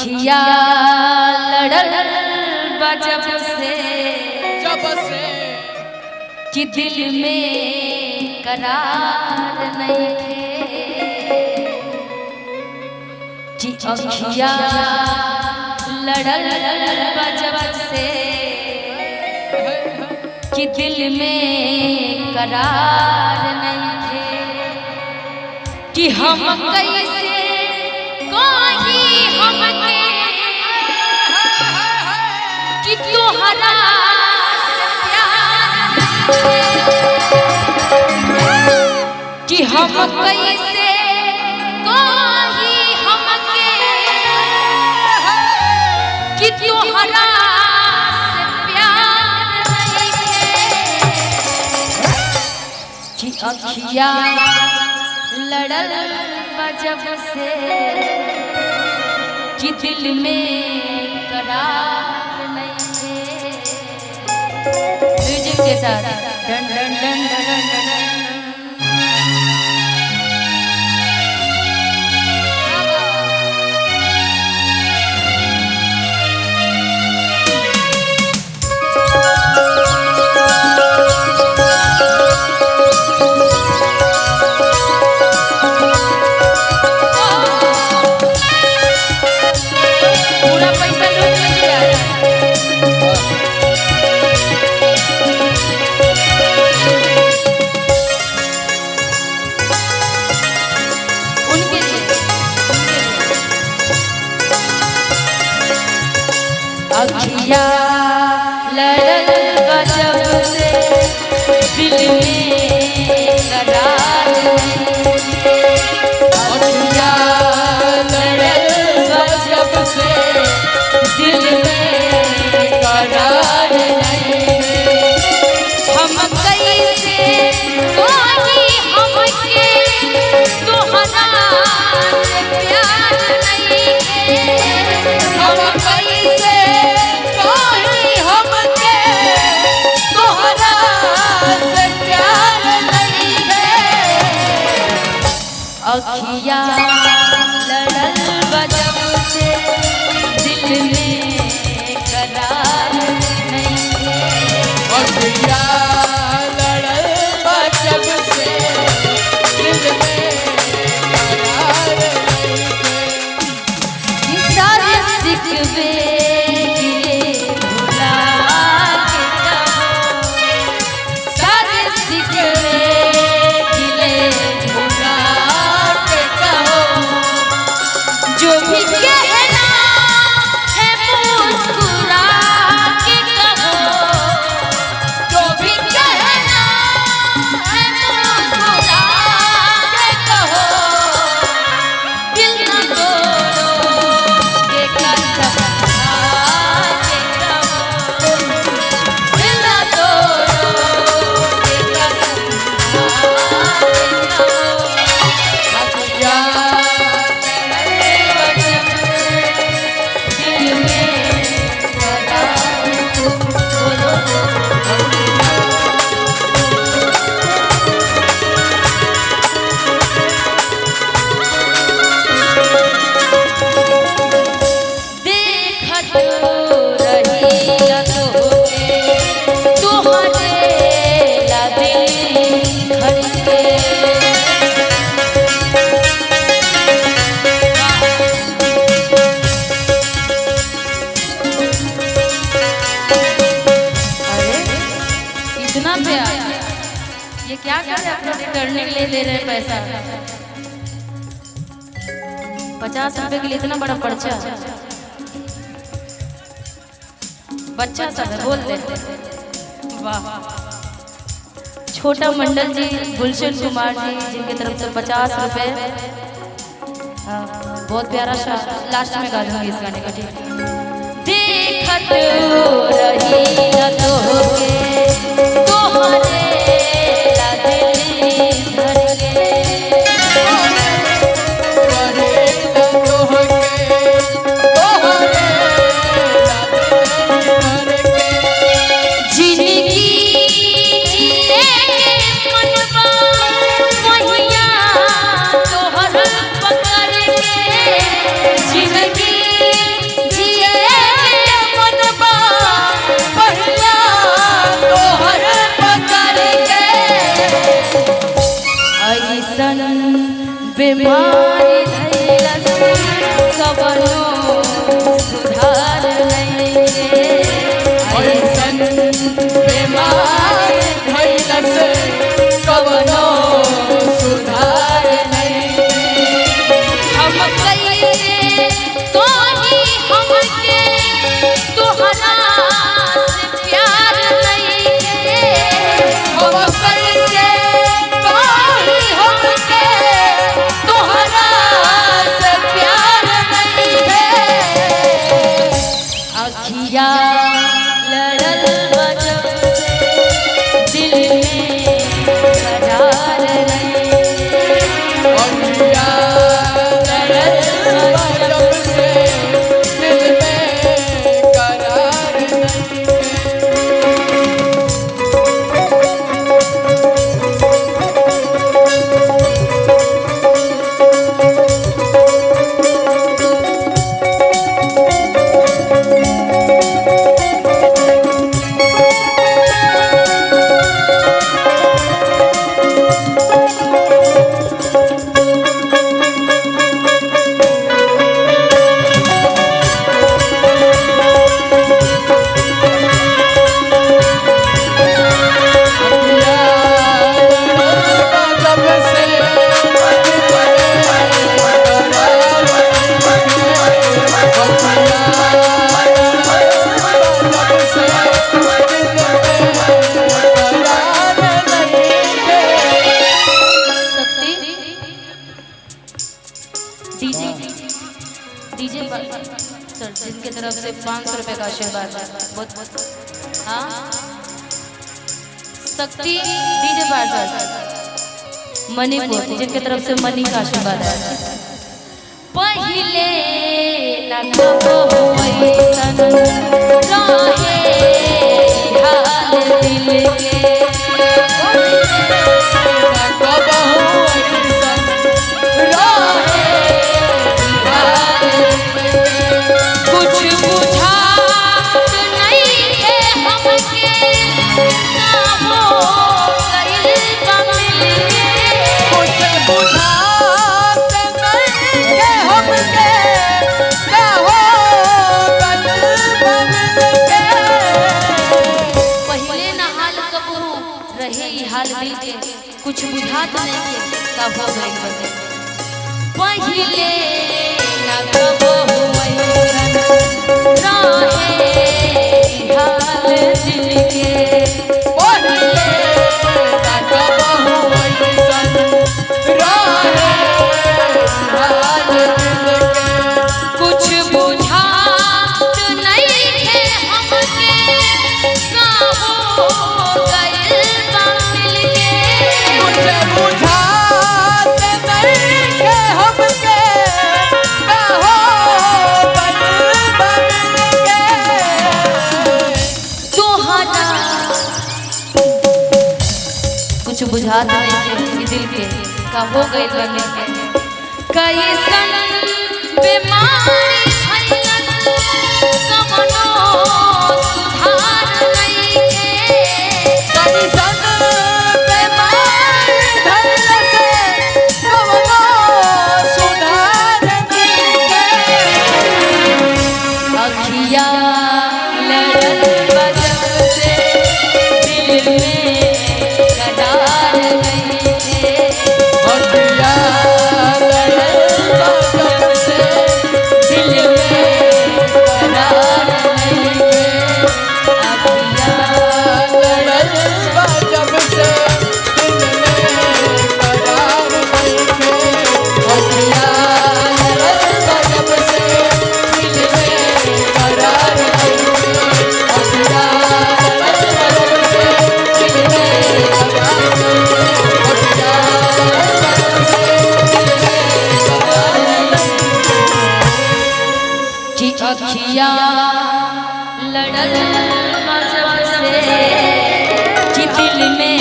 अखिया लड़ल बा जब से कि दिल में करार नहीं थे कि अखिया लड़ल बा जब से कि दिल में करार नहीं थे कि हम कैसे कोई हमके कि तोहरा से प्यार कि हम कैसे कोई हमके कि तोहरा से प्यार कि अखिया लड़ल जब से कि दिल में करार नहीं थे। म्यूजिक के साथ डन डन डन डन डन अखिया लड़ल बा जब से दिल में करार नहीं थे। अखिया लड़ल बा जब से दिल में करार नहीं थे। हम कैसे कोई हमके तोहरा से प्यार नहीं थे। हम कैसे अखिया लड़ल बा जब से दिल में करार नहीं थे। अखिया लड़ल बा जब से दिल में करार नहीं थे। सारे सिकवे गिरे भुला के कहो, सारे सिकवे जो भी कहना है मुस्कुरा के कहो, जो भी कहना है मुस्कुरा के कहो, दिल न तोड़ो ये कसम खा के कहो, दिल न तोड़ो ये कसम खा के कहो। इतना प्यार ये क्या कर रहे हैं? रिटर्निंग ले ले रहे पैसा 50 रुपए के लिए इतना बड़ा पर्चा। बच्चा सब है, बोल दे वाह। छोटा मंडल जी, गुलशन कुमार जी, जिनकी तरफ से 50 रुपए। बहुत प्यारा सा लास्ट में गा दूंगी इस गाने का। ठीक देखत रही न तोहके तोहरे ला दिल धर के, तोहरे ला तोहके तोहरे ला दिल धर के। जिंदगी जिए के मनवा वहिया तोहर पकड़ के, जिंदगी बीमारी धैलस कवनो सुधार नइखे ऐसन बीमारी धैलस कवनो सुधार नइखे हम कैसे तोही हमके तोहरा से प्यार नइखे हम कैसे तोही हमके तोहरा से प्यार नइखे अखिया लड़ल बजब से दिल में करार नइखे अखिया लड़ल बजब से दिल में करार नइखे डीजे सर जिनके तरफ से 500 रुपए का आशीर्वाद है बहुत हाँ शक्ति डीजे सर मणिपुर जिनके तरफ से मनी का आशीर्वाद है पहले न कबो ऐसन रहे हाल दिल के कुछ बुझात नहीं है हमके ना हो गइल बा मिलके कुछ बुझात नहीं के हमके ना हो गइल बा मिलके पहले ना हाल कबू रहे ई हाल दिल के कुछ बुझात नहीं के कब हो गइल बा पहले ना कबो ऐसन रहे हाल दिल के पहले ना कबहू ऐसन रहे हाल दिल के कुछ बुझात नहीं है हमके ना हो गइल बा मिलके कुछ बुझात नहीं के हमके ना हो गइल बा मिलके तोहरा कुछ बुझात नहीं है कि दिल के का हो गइल बा मिलके कैसन बीमारी भइलस कवनो सुधार नइखे कैसन बीमारी धइलस कवनो सुधार नइखे अखिया लड़ल बजब से दिल में करार नइखे अखिया लड़ल बजब से दिल में करार नइखे अखिया लड़ल बजब से दिल में करार नइखे अखिया लड़ल बजब से दिल में करार नइखे अखिया लड़ल बजब से दिल में करार नइखे अखिया लड़ल बजब से दिल में करार नइखे कि अखिया लड़ल बजब से कि दिल में